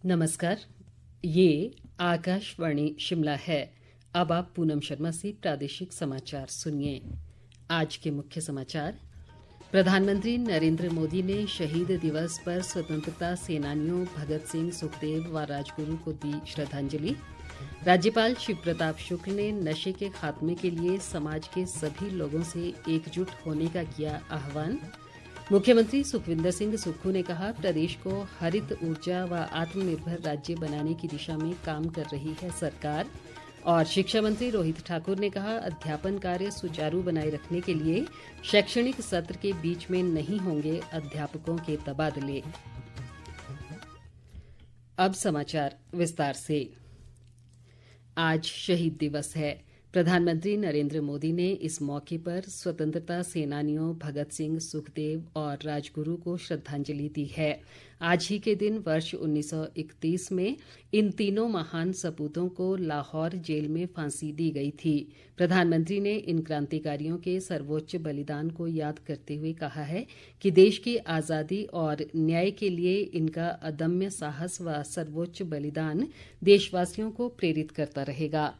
नमस्कार, ये आकाशवाणी शिमला है। अब आप पूनम शर्मा से प्रादेशिक समाचार सुनिए। आज के मुख्य समाचार। प्रधानमंत्री नरेंद्र मोदी ने शहीद दिवस पर स्वतंत्रता सेनानियों भगत सिंह, सुखदेव व राजगुरु को दी श्रद्धांजलि। राज्यपाल शिव प्रताप शुक्ल ने नशे के खात्मे के लिए समाज के सभी लोगों से एकजुट होने का किया आह्वान। मुख्यमंत्री सुखविंदर सिंह सुक्खू ने कहा, प्रदेश को हरित ऊर्जा व आत्मनिर्भर राज्य बनाने की दिशा में काम कर रही है सरकार। और शिक्षा मंत्री रोहित ठाकुर ने कहा, अध्यापन कार्य सुचारू बनाए रखने के लिए शैक्षणिक सत्र के बीच में नहीं होंगे अध्यापकों के तबादले। अब समाचार विस्तार से। आज शहीद दिवस है। प्रधानमंत्री नरेंद्र मोदी ने इस मौके पर स्वतंत्रता सेनानियों भगत सिंह, सुखदेव और राजगुरु को श्रद्धांजलि दी है। आज ही के दिन वर्ष 1931 में इन तीनों महान सपूतों को लाहौर जेल में फांसी दी गई थी। प्रधानमंत्री ने इन क्रांतिकारियों के सर्वोच्च बलिदान को याद करते हुए कहा है कि देश की आज़ादी और न्याय के लिए इनका अदम्य साहस व सर्वोच्च बलिदान देशवासियों को प्रेरित करता रहेगा।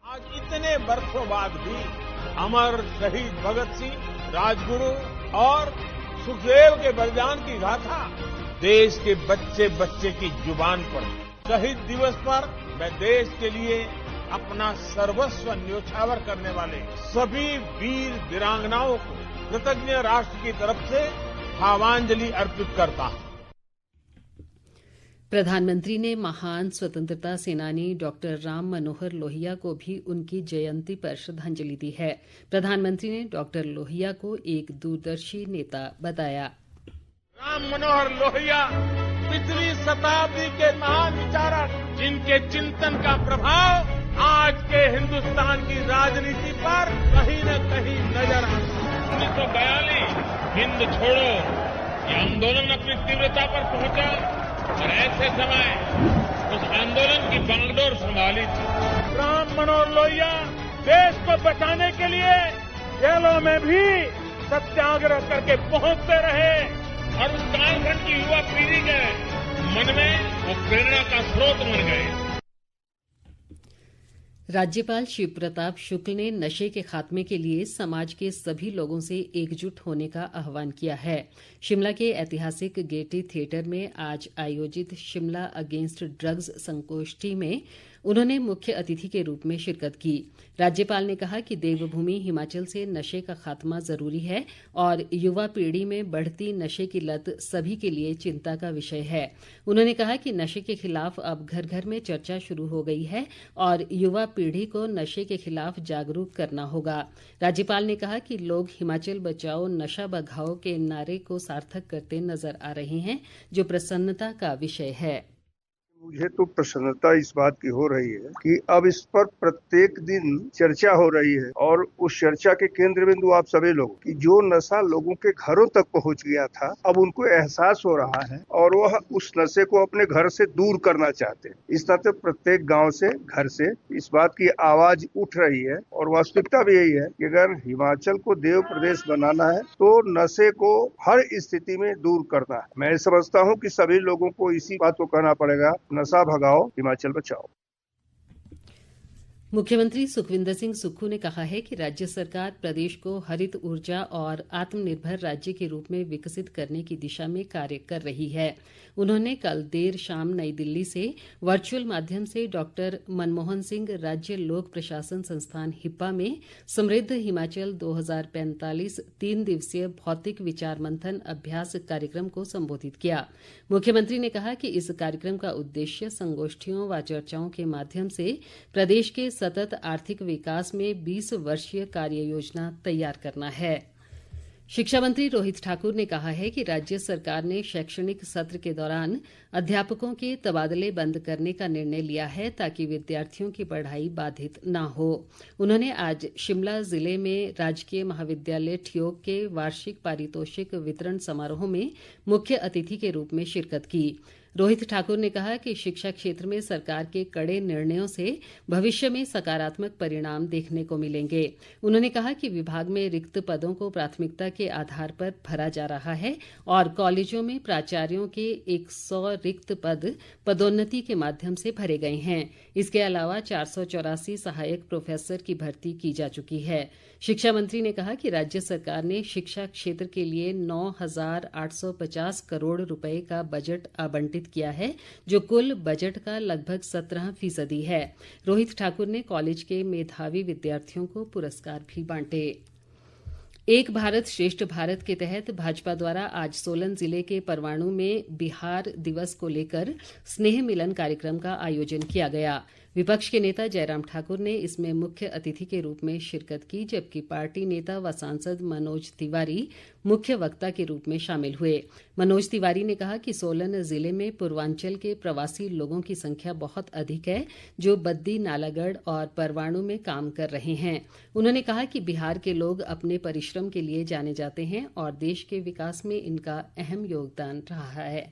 आज इतने वर्षों बाद भी अमर शहीद भगत सिंह, राजगुरु और सुखदेव के बलिदान की गाथा देश के बच्चे बच्चे की जुबान पर। शहीद दिवस पर मैं देश के लिए अपना सर्वस्व न्योछावर करने वाले सभी वीर वीरांगनाओं को कृतज्ञ राष्ट्र की तरफ से भावांजलि अर्पित करता हूं। प्रधानमंत्री ने महान स्वतंत्रता सेनानी डॉक्टर राम मनोहर लोहिया को भी उनकी जयंती पर श्रद्धांजलि दी है। प्रधानमंत्री ने डॉक्टर लोहिया को एक दूरदर्शी नेता बताया। राम मनोहर लोहिया पिछली शताब्दी के महान विचारक, जिनके चिंतन का प्रभाव आज के हिंदुस्तान की राजनीति पर कहीं न कहीं नजर आता है। 1942 हिंद छोड़ो ये आंदोलन अपनी तीव्रता पर पहुंचा और ऐसे समय उस आंदोलन की बागडोर संभाली थी। राम मनोहर लोहिया देश को बचाने के लिए जेलों में भी सत्याग्रह करके पहुंचते रहे और उस कालखंड की युवा पीढ़ी के मन में वो प्रेरणा का स्रोत बन गए। राज्यपाल शिव प्रताप शुक्ल ने नशे के खात्मे के लिए समाज के सभी लोगों से एकजुट होने का आह्वान किया है। शिमला के ऐतिहासिक गेयटी थिएटर में आज आयोजित शिमला अगेंस्ट ड्रग्स संगोष्ठी में उन्होंने मुख्य अतिथि के रूप में शिरकत की। राज्यपाल ने कहा कि देवभूमि हिमाचल से नशे का खात्मा जरूरी है और युवा पीढ़ी में बढ़ती नशे की लत सभी के लिए चिंता का विषय है। उन्होंने कहा कि नशे के खिलाफ अब घर घर में चर्चा शुरू हो गई है और युवा पीढ़ी को नशे के खिलाफ जागरूक करना होगा। राज्यपाल ने कहा कि लोग हिमाचल बचाओ नशा भगाओ के नारे को सार्थक करते नजर आ रहे हैं, जो प्रसन्नता का विषय है। मुझे तो प्रसन्नता इस बात की हो रही है कि अब इस पर प्रत्येक दिन चर्चा हो रही है और उस चर्चा के केंद्र बिंदु आप सभी लोग कि जो नशा लोगों के घरों तक पहुंच गया था, अब उनको एहसास हो रहा है और वह उस नशे को अपने घर से दूर करना चाहते हैं। इस तरह प्रत्येक गांव से, घर से इस बात की आवाज उठ रही है और वास्तविकता भी यही है कि अगर हिमाचल को देव प्रदेश बनाना है तो नशे को हर स्थिति में दूर करना है। मैं समझता हूँ कि सभी लोगों को इसी बात को कहना पड़ेगा, नशा भगाओ, हिमाचल बचाओ। मुख्यमंत्री सुखविंदर सिंह सुक्खू ने कहा है कि राज्य सरकार प्रदेश को हरित ऊर्जा और आत्मनिर्भर राज्य के रूप में विकसित करने की दिशा में कार्य कर रही है। उन्होंने कल देर शाम नई दिल्ली से वर्चुअल माध्यम से डॉक्टर मनमोहन सिंह राज्य लोक प्रशासन संस्थान हिप्पा में समृद्ध हिमाचल 2045 3 दिवसीय भौतिक विचार मंथन अभ्यास कार्यक्रम को संबोधित किया। मुख्यमंत्री ने कहा कि इस कार्यक्रम का उद्देश्य संगोष्ठियों व चर्चाओं के माध्यम से प्रदेश के सतत आर्थिक विकास में 20 वर्षीय कार्य योजना तैयार करना है। शिक्षा मंत्री रोहित ठाकुर ने कहा है कि राज्य सरकार ने शैक्षणिक सत्र के दौरान अध्यापकों के तबादले बंद करने का निर्णय लिया है ताकि विद्यार्थियों की पढ़ाई बाधित न हो। उन्होंने आज शिमला जिले में राजकीय महाविद्यालय ठियोग के वार्षिक पारितोषिक वितरण समारोह में मुख्य अतिथि के रूप में शिरकत की। रोहित ठाकुर ने कहा कि शिक्षा क्षेत्र में सरकार के कड़े निर्णयों से भविष्य में सकारात्मक परिणाम देखने को मिलेंगे। उन्होंने कहा कि विभाग में रिक्त पदों को प्राथमिकता के आधार पर भरा जा रहा है और कॉलेजों में प्राचार्यों के 100 रिक्त पद पदोन्नति के माध्यम से भरे गए हैं। इसके अलावा 484 सहायक प्रोफेसर की भर्ती की जा चुकी है। शिक्षा मंत्री ने कहा कि राज्य सरकार ने शिक्षा क्षेत्र के लिए 9,850 करोड़ रुपए का बजट आवंटित किया है, जो कुल बजट का लगभग 17% है। रोहित ठाकुर ने कॉलेज के मेधावी विद्यार्थियों को पुरस्कार भी बांटे। एक भारत श्रेष्ठ भारत के तहत भाजपा द्वारा आज सोलन जिले के परवाणु में बिहार दिवस को लेकर स्नेह मिलन कार्यक्रम का आयोजन किया गया। विपक्ष के नेता जयराम ठाकुर ने इसमें मुख्य अतिथि के रूप में शिरकत की, जबकि पार्टी नेता व सांसद मनोज तिवारी मुख्य वक्ता के रूप में शामिल हुए। मनोज तिवारी ने कहा कि सोलन जिले में पूर्वांचल के प्रवासी लोगों की संख्या बहुत अधिक है, जो बद्दी, नालागढ़ और परवाणु में काम कर रहे हैं। उन्होंने कहा कि बिहार के लोग अपने परिश्रम के लिए जाने जाते हैं और देश के विकास में इनका अहम योगदान रहा है।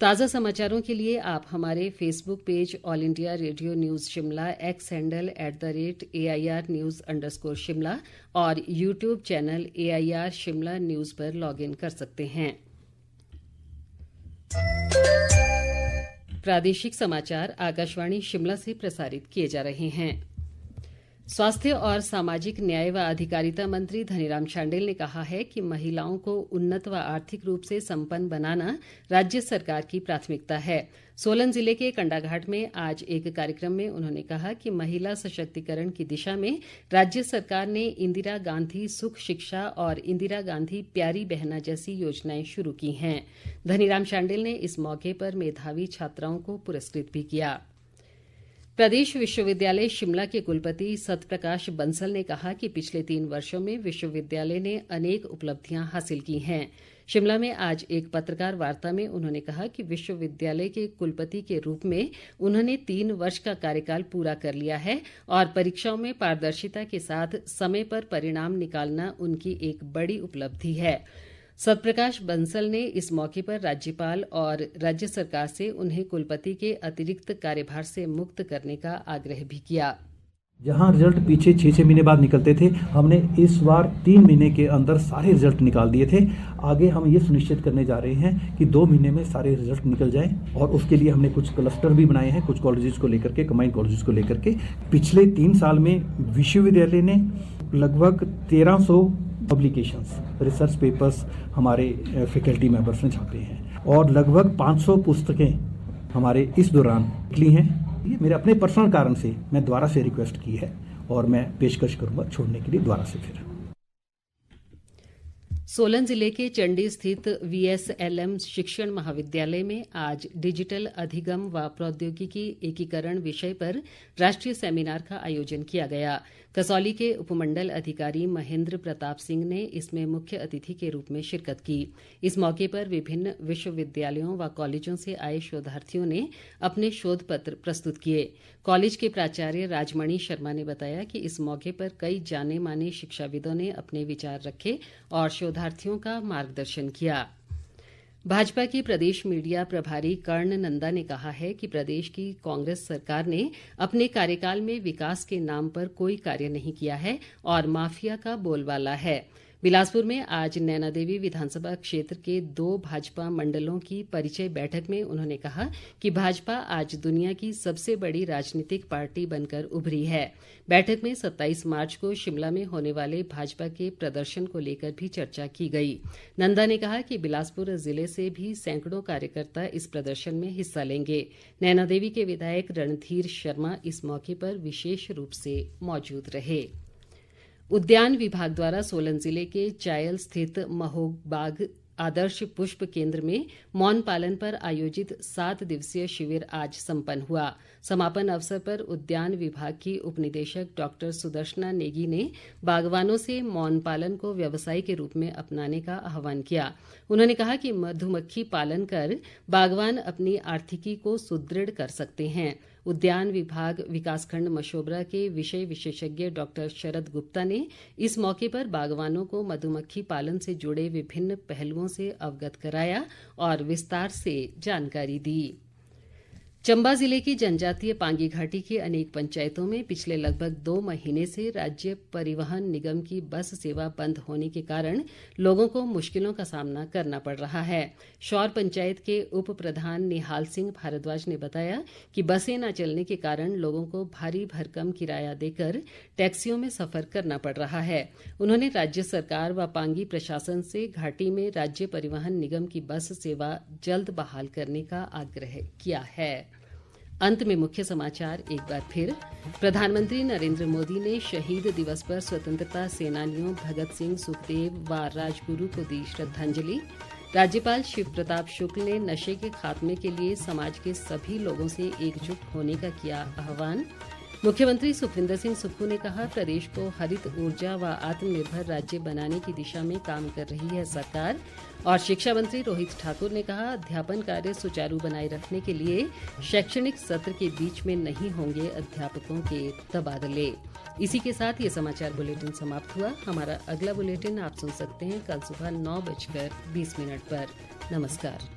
ताज़ा समाचारों के लिए आप हमारे Facebook page all India radio news Shimla, x handle @AIR News_शिमला और YouTube channel AIR Shimla news पर लॉगिन कर सकते हैं। प्रादेशिक समाचार आकाशवाणी शिमला से प्रसारित किए जा रहे हैं। स्वास्थ्य और सामाजिक न्याय व अधिकारिता मंत्री धनीराम शांडिल ने कहा है कि महिलाओं को उन्नत व आर्थिक रूप से संपन्न बनाना राज्य सरकार की प्राथमिकता है। सोलन जिले के कंडाघाट में आज एक कार्यक्रम में उन्होंने कहा कि महिला सशक्तिकरण की दिशा में राज्य सरकार ने इंदिरा गांधी सुख शिक्षा और इंदिरा गांधी प्यारी बहना जैसी योजनाएं शुरू की हैं। धनीराम शांडिल ने इस मौके पर मेधावी छात्राओं को पुरस्कृत भी किया। प्रदेश विश्वविद्यालय शिमला के कुलपति सतप्रकाश बंसल ने कहा कि पिछले 3 वर्षों में विश्वविद्यालय ने अनेक उपलब्धियां हासिल की हैं। शिमला में आज एक पत्रकार वार्ता में उन्होंने कहा कि विश्वविद्यालय के कुलपति के रूप में उन्होंने 3 वर्ष का कार्यकाल पूरा कर लिया है और परीक्षाओं में पारदर्शिता के साथ समय पर परिणाम निकालना उनकी एक बड़ी उपलब्धि है। सतप्रकाश बंसल ने इस मौके पर राज्यपाल और राज्य सरकार से उन्हें कुलपति के अतिरिक्त कार्यभार से मुक्त करने का आग्रह भी किया। जहां रिजल्ट पीछे 6 महीने बाद निकलते थे, हमने इस बार 3 महीने के अंदर सारे रिजल्ट निकाल दिए थे। आगे हम ये सुनिश्चित करने जा रहे हैं कि 2 महीने में सारे रिजल्ट निकल जाएं और उसके लिए हमने कुछ क्लस्टर भी बनाए हैं, कुछ कॉलेजेस को लेकर के, कंबाइंड कॉलेजेस को लेकर के। पिछले 3 साल में विश्वविद्यालय ने लगभग 1300 पब्लिकेशंस, रिसर्च पेपर्स हमारे फैकल्टी मेंबर्स ने छापे हैं और लगभग 500 पुस्तकें हमारे इस दौरान निकली हैं। ये मेरे अपने पर्सनल कारण से मैं दोबारा से रिक्वेस्ट की है और मैं पेशकश करूंगा छोड़ने के लिए दोबारा से फिर। सोलन जिले के चंडी स्थित VSLM शिक्षण महाविद्यालय में आज डिजिटल अधिगम व प्रौद्योगिकी एकीकरण विषय पर राष्ट्रीय सेमिनार का आयोजन किया गया। कसौली के उपमंडल अधिकारी महेंद्र प्रताप सिंह ने इसमें मुख्य अतिथि के रूप में शिरकत की। इस मौके पर विभिन्न विश्वविद्यालयों व कॉलेजों से आए शोधार्थियों ने अपने शोध पत्र प्रस्तुत किए। कॉलेज के प्राचार्य राजमणि शर्मा ने बताया कि इस मौके पर कई जाने माने शिक्षाविदों ने अपने विचार रखे और शोधार्थियों का मार्गदर्शन किया। भाजपा के प्रदेश मीडिया प्रभारी कर्ण नंदा ने कहा है कि प्रदेश की कांग्रेस सरकार ने अपने कार्यकाल में विकास के नाम पर कोई कार्य नहीं किया है और माफिया का बोलबाला है। बिलासपुर में आज नैना देवी विधानसभा क्षेत्र के 2 भाजपा मंडलों की परिचय बैठक में उन्होंने कहा कि भाजपा आज दुनिया की सबसे बड़ी राजनीतिक पार्टी बनकर उभरी है। बैठक में 27 मार्च को शिमला में होने वाले भाजपा के प्रदर्शन को लेकर भी चर्चा की गई। नंदा ने कहा कि बिलासपुर जिले से भी सैकड़ों कार्यकर्ता इस प्रदर्शन में हिस्सा लेंगे। नैना देवी के विधायक रणधीर शर्मा इस मौके पर विशेष रूप से मौजूद रहे। उद्यान विभाग द्वारा सोलन जिले के चायल स्थित महोबाग आदर्श पुष्प केंद्र में मौन पालन पर आयोजित 7 दिवसीय शिविर आज संपन्न हुआ। समापन अवसर पर उद्यान विभाग की उपनिदेशक डॉक्टर सुदर्शना नेगी ने बागवानों से मौन पालन को व्यवसाय के रूप में अपनाने का आह्वान किया। उन्होंने कहा कि मधुमक्खी पालन कर बागवान अपनी आर्थिकी को सुदृढ़ कर सकते हैं। उद्यान विभाग विकासखंड मशोबरा के विषय विशेषज्ञ डॉक्टर शरद गुप्ता ने इस मौके पर बागवानों को मधुमक्खी पालन से जुड़े विभिन्न पहलुओं से अवगत कराया और विस्तार से जानकारी दी। चंबा जिले की जनजातीय पांगी घाटी की अनेक पंचायतों में पिछले लगभग 2 महीने से राज्य परिवहन निगम की बस सेवा बंद होने के कारण लोगों को मुश्किलों का सामना करना पड़ रहा है। शौर पंचायत के उप प्रधान निहाल सिंह भारद्वाज ने बताया कि बसें न चलने के कारण लोगों को भारी भरकम किराया देकर टैक्सियों में सफर करना पड़ रहा है। उन्होंने राज्य सरकार व पांगी प्रशासन से घाटी में राज्य परिवहन निगम की बस सेवा जल्द बहाल करने का आग्रह किया है। अंत में मुख्य समाचार एक बार फिर। प्रधानमंत्री नरेंद्र मोदी ने शहीद दिवस पर स्वतंत्रता सेनानियों भगत सिंह, सुखदेव व राजगुरु को दी श्रद्धांजलि। राज्यपाल शिव प्रताप शुक्ल ने नशे के खात्मे के लिए समाज के सभी लोगों से एकजुट होने का किया आह्वान। मुख्यमंत्री सुखविंदर सिंह सुक्खू ने कहा, प्रदेश को हरित ऊर्जा व आत्मनिर्भर राज्य बनाने की दिशा में काम कर रही है सरकार। और शिक्षा मंत्री रोहित ठाकुर ने कहा, अध्यापन कार्य सुचारू बनाए रखने के लिए शैक्षणिक सत्र के बीच में नहीं होंगे अध्यापकों के तबादले। इसी के साथ ये समाचार बुलेटिन समाप्त हुआ। हमारा अगला बुलेटिन आप सुन सकते हैं कल सुबह 9:20 पर। नमस्कार।